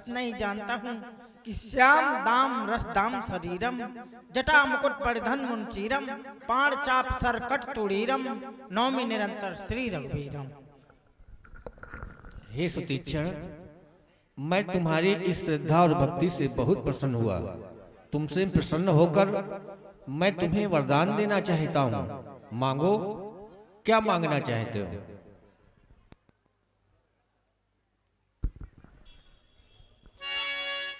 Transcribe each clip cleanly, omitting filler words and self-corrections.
सत नहीं जानता हूँ कि श्याम दाम रसदाम शरीरम, जटा मुकुट परिधन मुंचीरम, पाण चाप सरकट तुड़ीरम, नौमी निरंतर श्री रघुवीरम। हे सुतीक्षण, मैं तुम्हारी इस श्रद्धा और भक्ति से बहुत प्रसन्न हुआ। तुमसे प्रसन्न होकर मैं तुम्हें वरदान देना चाहता हूँ। मांगो, क्या मांगना चाहते हो?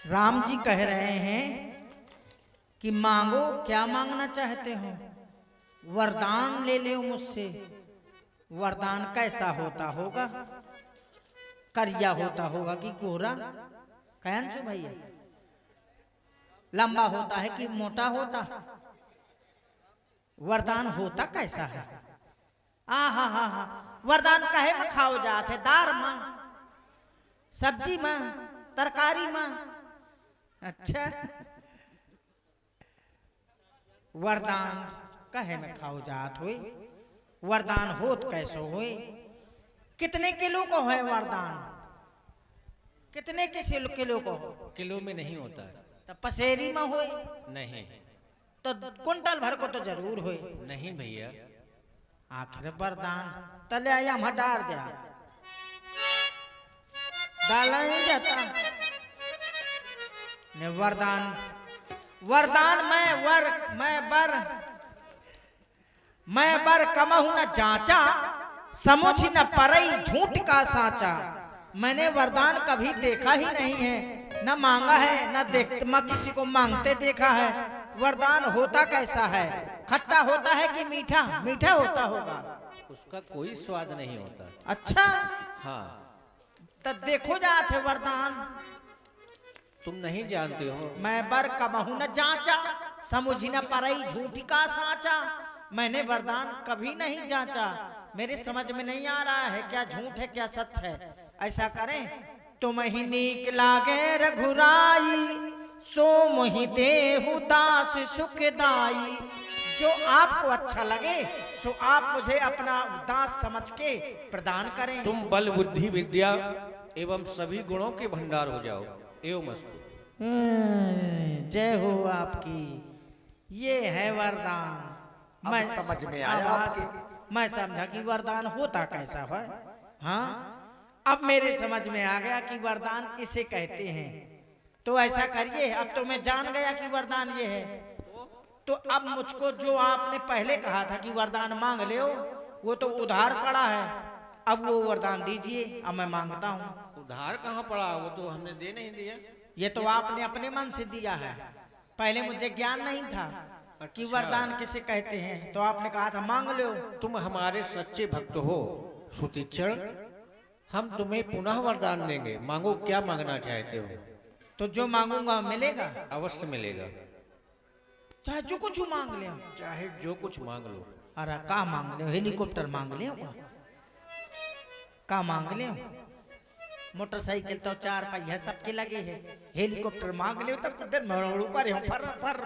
राम जी कह रहे हैं कि मांगो, क्या मांगना चाहते हो? वरदान ले लो मुझसे। वरदान कैसा होता होगा? करिया होता होगा कि गोरा? कहन जो भैया, लंबा होता है कि मोटा होता? वरदान होता कैसा है? हा हा हा, वरदान कहे में खाओ जात है? दार मां, सब्जी मां, तरकारी मां? अच्छा, वरदान कहे में खाओ जात हुए? वरदान होत कैसो हुए? कितने किलो को है वरदान? कितने किलो को? किलो में नहीं होता है। तो पसेरी में हुए? नहीं। तो कुंटल भर को तो जरूर हुए। नहीं भैया। आखिर वरदान तले आया डाल दिया, डाला नहीं जाता ने वरदान। वरदान मैं बर कमहु न जांचा, समुझ न परई झूठ का साचा। मैंने वरदान कभी देखा ही नहीं है, न मांगा है, न मैं किसी को मांगते देखा है। वरदान होता कैसा है? खट्टा होता है कि मीठा? मीठा होता होगा। उसका कोई स्वाद नहीं होता। अच्छा, हाँ। तो देखो जात है वरदान। तुम नहीं जानते हो। मैं बर कबहू न जांचा, समुझ न परई झूठी का साचा। मैंने वरदान कभी नहीं जांचा, मेरे समझ में नहीं आ रहा है क्या झूठ है क्या सत्य है। ऐसा करें, तुम ही नीक लागे रघुराई, सो मोहि देहु दास सुखदाई। जो आपको अच्छा लगे सो आप मुझे अपना दास समझ के प्रदान करें। तुम बल बुद्धि विद्या एवं सभी गुणों के भंडार हो जाओ। एवं मस्तु। जय हो आपकी। ये है वरदान। मैं समझ में आया आपके। मैं समझा कि वरदान होता कैसा है। हाँ, अब मेरे समझ में आ गया कि वरदान इसे कहते हैं। तो ऐसा करिए, अब तो मैं जान गया कि वरदान ये है। तो अब मुझको जो आपने पहले कहा था कि वरदान मांग ले, वो तो उधार पड़ा है। अब वो वरदान दीजिए, अब मैं मांगता हूँ। उधार कहाँ पड़ा? वो तो हमने दे नहीं दिया। ये तो आपने अपने मन से दिया है। पहले मुझे ज्ञान नहीं था कि वरदान किसे कहते हैं, तो आपने कहा था मांग लो। तुम हमारे सच्चे भक्त हो सुतीक्षण, हम तुम्हें पुनः वरदान देंगे। मांगो, क्या मांगना चाहते हो? तो जो मांगूंगा मिलेगा? अवश्य मिलेगा। चाहे जो कुछ मांग ले। चाहे जो कुछ मांग लो। अरे का मांग ले? हेलीकॉप्टर मांग ले? का मांग ले? मोटरसाइकिल तो 4 पहिया सबके लगे हैं। हेलीकॉप्टर मांग ले तब दिन ऊपर फर फर,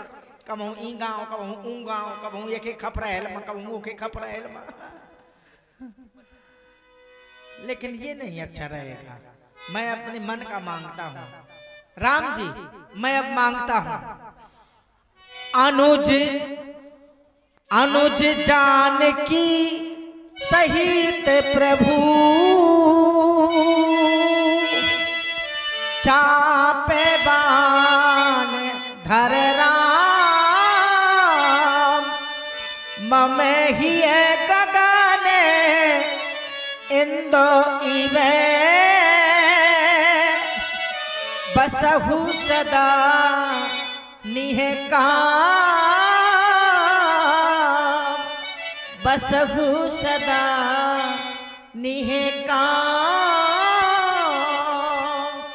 कबहू ई गाँव, कबहू ऊ गाँव, कबहू एक खपरेल में, कबहू ओके खपरेल में। लेकिन ये नहीं अच्छा रहेगा। मैं अपने मन का मांगता हूँ। राम जी, मैं अब मांगता हूँ, अनुज अनुज जानकी सहित प्रभु, चापे बान धर राम, ममे ही गगने इंदो इवे, बसहु सदा निहकाम, बसहु सदा निहकाम।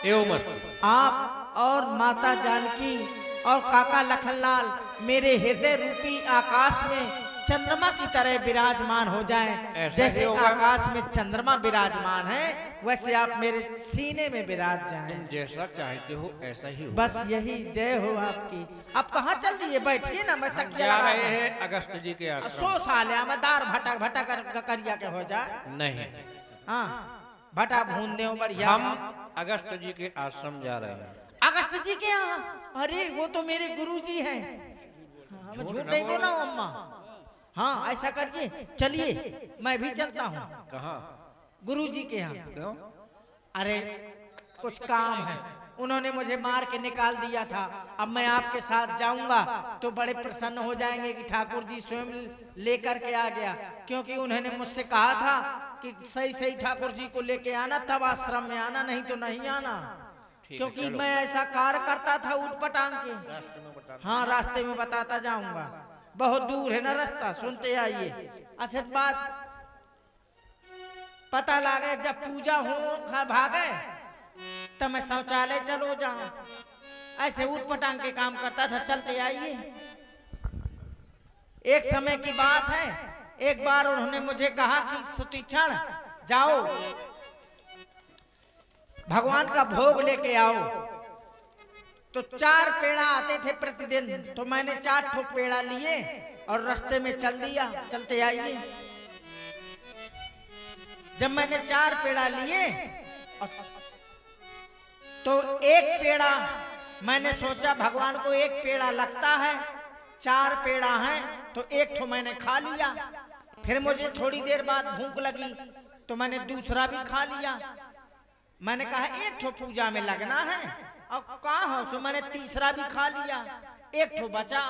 एवं मस्त। आप और माता जानकी और काका लखनलाल मेरे हृदय रूपी आकाश में चंद्रमा की तरह विराजमान हो जाएं। जैसे आकाश में चंद्रमा विराजमान है, वैसे आप मेरे सीने में विराज जाएं। तुम जैसा चाहते हो ऐसा ही हो। बस यही जय हो आपकी। अब कहाँ चल दिए? बैठिए ना, मैं तकिया जा लगा रहे हैं अगस्त जी के आश्रम। 100 साल है, मैं दार भटा भटा करिया के हो जाए। नहीं, हाँ, भटा भून दे बढ़िया। हम अगस्त जी के आश्रम जा रहे हैं। अगस्त जी के यहाँ? अरे वो तो मेरे गुरुजी हैं। हाँ, मैं झूठ नहीं बोला हूँ अम्मा। हाँ ऐसा करिए, चलिए मैं भी चलता हूँ। कहाँ? गुरुजी के यहाँ। क्यों? अरे कुछ काम है, उन्होंने मुझे मार के निकाल दिया था। अब मैं आपके साथ जाऊंगा तो बड़े प्रसन्न हो जाएंगे कि ठाकुर जी स्वयं लेकर के आ गया, क्योंकि उन्होंने मुझसे कहा था कि सही सही ठाकुर जी को लेके आना, तब आश्रम में आना, नहीं तो नहीं आना। क्योंकि मैं ऐसा कार्य करता था उठ पटांग के। हाँ रास्ते में बताता जाऊंगा, बहुत दूर है ना रास्ता, सुनते आइए। असद बात पता लगे जब पूजा हो भागे तब मैं शौचालय चलो जाऊं, ऐसे उठ पटांग के काम करता था। चलते आइए। एक समय की बात है, एक बार उन्होंने मुझे कहा कि सुतीक्षण जाओ भगवान का भोग लेके आओ। तो 4 पेड़ा आते थे प्रतिदिन, तो मैंने 4 ठोक पेड़ा लिए और रास्ते में चल दिया। चलते आइए। जब मैंने 4 पेड़ा लिए तो एक पेड़ा मैंने सोचा भगवान को एक पेड़ा लगता है, 4 पेड़ा हैं तो एक ठो मैंने खा लिया। फिर मुझे थोड़ी देर बाद भूख लगी तो मैंने दूसरा भी खा लिया। मैंने कहा एक ठो पूजा में लगना है, और कहाँ हो, सो मैंने तीसरा भी खा लिया, एक ठो बचा।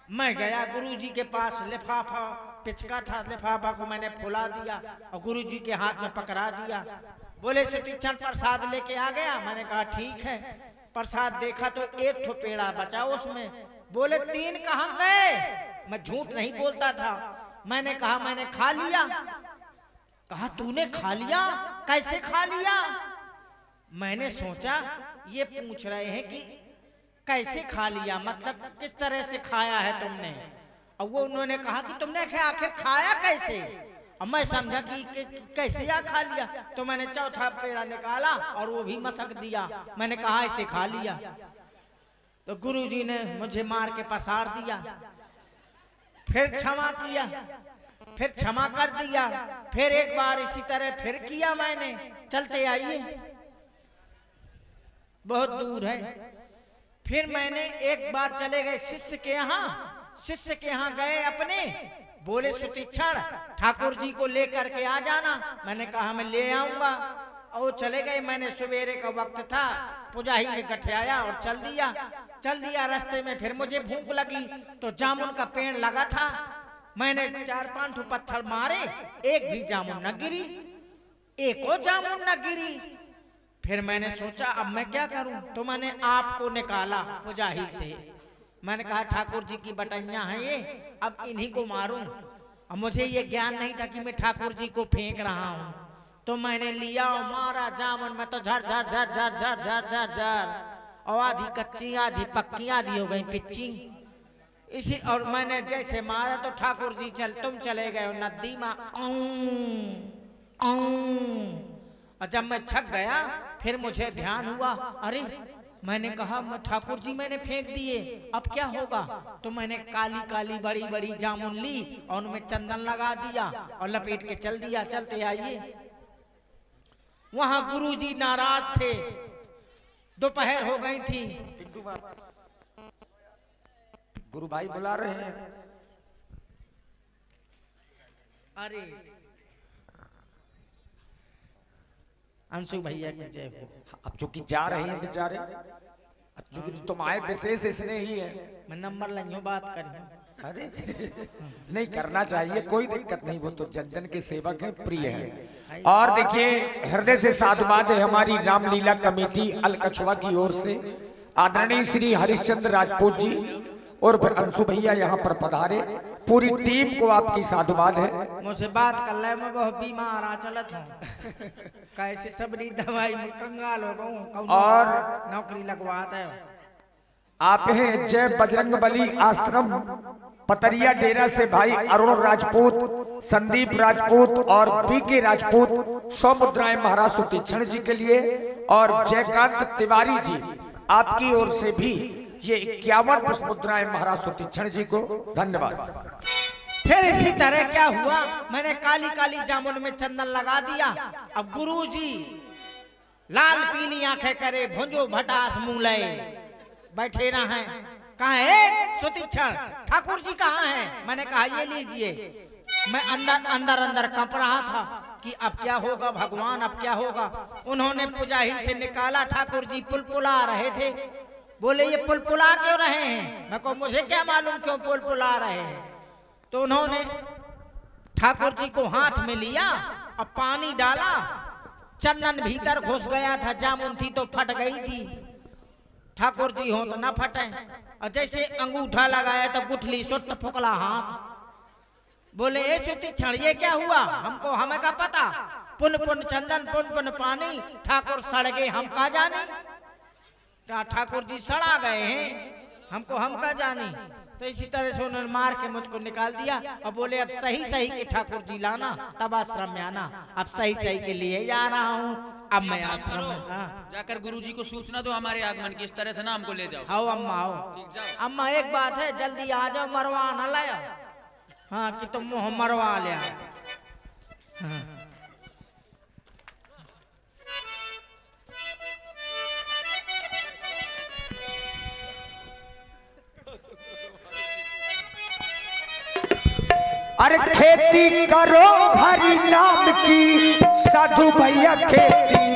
मैं गया गुरुजी के पास, लिफाफा पिचका था, लिफाफा को मैंने फुला दिया और गुरुजी के हाथ में पकड़ा दिया। बोले सुतीक्षण प्रसाद लेके आ गया? मैंने कहा ठीक है। प्रसाद देखा तो एक ठो पेड़ा बचा उसमें। बोले 3 कहाँ गए? मैं झूठ नहीं बोलता था। मैंने कहा मैंने खा लिया। कहा तूने खा लिया? कैसे खा लिया? मैंने सोचा ये पूछ रहे हैं कि कैसे खा लिया, मतलब किस तरह से खाया है तुमने। और वो उन्होंने कहा कि तुमने आखिर खाया कैसे। और मैं समझा कि कैसे या खा लिया। तो मैंने चौथा पेड़ा निकाला और वो भी मसक दिया। मैंने कहा ऐसे खा लिया। तो गुरुजी ने मुझे मार के पसार दिया, फिर क्षमा किया, फिर क्षमा कर दिया, फिर एक बार इसी तरह फिर किया मैंने। चलते आइए, बहुत दूर है। फिर मैंने एक बार चले गए शिष्य के यहाँ, शिष्य के यहाँ गए अपने। बोले सुतीक्षण ठाकुर जी को लेकर के आ जाना। मैंने कहा मैं ले आऊंगा। और चले गए। मैंने सवेरे का वक्त था, पुजाही में गठियाया और चल दिया। रास्ते में फिर मुझे भूख लगी तो जामुन का पेड़ लगा था। मैंने 4-5 पत्थर मारे, एक भी जामुन न गिरी, एक और जामुन न गिरी। फिर मैंने सोचा अब मैं क्या करूं, तो मैंने आपको निकाला पुजाही से। मैंने कहा ठाकुर जी की बटैया हैं ये, अब इन्हीं को मारूं। अब मुझे ये ज्ञान नहीं था कि मैं ठाकुर जी को फेंक रहा हूं। तो मैंने लिया और मारा जामुन में, तो झर झर झर झर झर झर झर झर, और आधी कच्ची आधी पक्की आधी हो गई पिच्ची। इसी और मैंने जैसे मारा तो ठाकुर जी तुम चले गए हो नदी में। और जब मैं छक गया फिर मुझे ध्यान हुआ, अरे मैंने कहा मैं ठाकुर जी मैंने फेंक दिए, अब क्या होगा। तो मैंने काली काली बड़ी बड़ी जामुन ली और उनमें चंदन लगा दिया और लपेट के चल दिया। चलते आइए। वहां गुरुजी नाराज थे, दोपहर हो गई थी। गुरु भाई बुला रहे हैं। अरे अंशु भैया की जय हो। अब चूंकि जा रहे हैं बेचारे, चूंकि तुम आए विशेष इसने ही है। मैं नंबर लाइयो बात करी। अरे नहीं करना चाहिए, कोई दिक्कत नहीं, वो तो जन जन के सेवक हैं, प्रिय हैं। और देखिए हृदय से साधुवाद है हमारी रामलीला कमेटी अलकछुआ की ओर से। आदरणीय श्री हरिश्चंद्र राजपूत जी और अंशु भैया यहाँ पर पधारे, पूरी टीम को आपकी साधुवाद है। मुझसे बात कर ले, मैं बहुत बीमार आ चलत हूँ। कैसे सबरी दवाई में कंगाल हो गऊं, और नौकरी लगवाता है। आप हैं जय बजरंग बली आश्रम पतरिया डेरा से भाई अरुण राजपूत, संदीप राजपूत और बीके राजपूत 100 मुद्राएं महाराज सुतीक्षण जी के लिए, और जयकांत तिवारी जी आपकी ओर से भी ये 51 पुष्प मुद्राएं महाराज सुतीक्षण जी को धन्यवाद। फिर इसी तरह क्या हुआ, मैंने काली काली जामुन में चंदन लगा दिया। अब गुरुजी लाल पीली आंखें करे, भुंजो भटास मूले, बैठे ना हैं। कहा है सुतीक्षण, ठाकुर जी कहाँ हैं? मैंने कहा ये लीजिए। मैं अंदर कंप रहा था कि अब क्या होगा भगवान, अब क्या होगा। उन्होंने पुजाही से निकाला, ठाकुर जी पुलपुला रहे थे। बोले ये पुलपुला क्यों रहे हैं? मैं कहूँ मुझे क्या मालूम क्यों पुलपुला रहे हैं। तो उन्होंने ठाकुर जी को हाथ में लिया और पानी डाला, चंदन भीतर घुस गया था, जामुन थी तो फट गई थी। ठाकुर जी हो तो ना फटे, और जैसे अंगूठा लगाया तो गुठली सुट फुकला हाथ। बोले ए सुतीक्षण ये क्या हुआ? हमको हमें का पता, पुन पुन चंदन पुन पुन पानी, ठाकुर सड़ गए हम का जाने। ठाकुर जी सड़ा गए हैं, हमको हम का जाने। तो इसी तरह से उन्होंने मार के मुझको निकाल दिया और बोले अब सही सही के ठाकुर जी लाना, तब आश्रम में आना। अब सही सही के लिए जा रहा हूँ, अब मैं आश्रम में। हाँ। जाकर गुरुजी को सूचना दो हमारे आगमन की, इस तरह से ना हमको ले जाओ। आओ अम्मा आओ। अम्मा एक बात है, जल्दी आ जाओ, मरवा न लाया। हाँ कि तुम मुँह मरवा लिया। हाँ। अरे खेती करो हरि नाम की, साधु भैया खेती